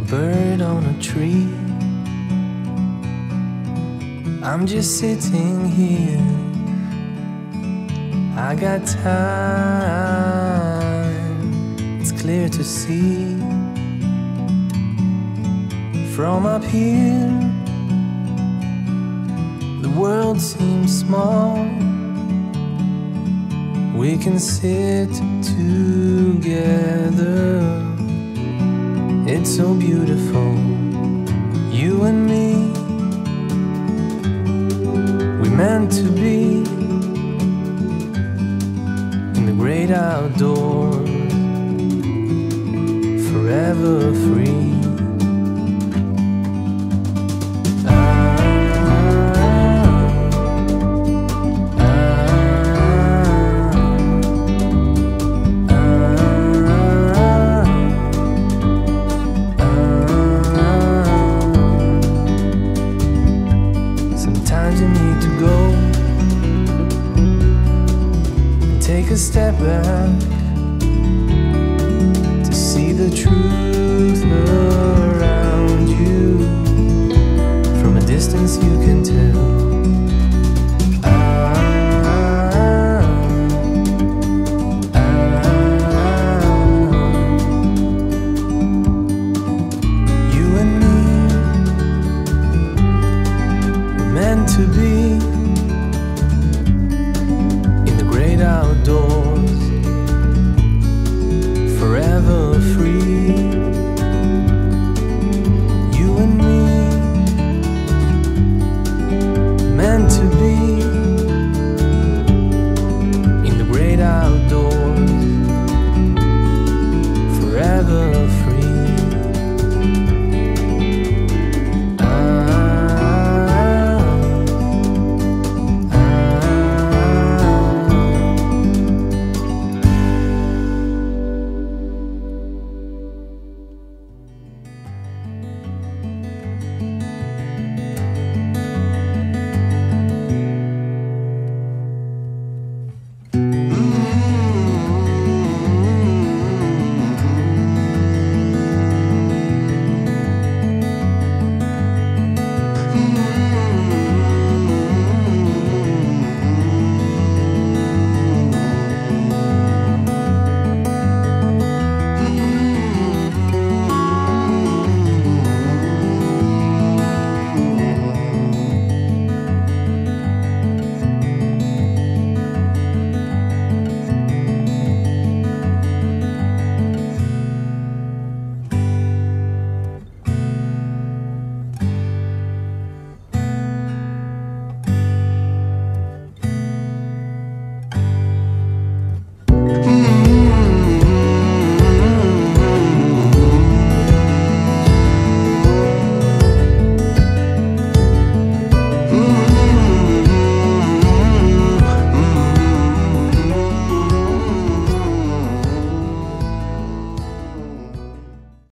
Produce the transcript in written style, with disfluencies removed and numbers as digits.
bird on a tree. I'm just sitting here, I got time, it's clear to see. From up here, the world seems small. We can sit together, it's so beautiful, you and me. We meant to be in the great outdoors, forever free. Sometimes you need to go and take a step back to see the truth around you. From a distance you can tell. You and me were meant to be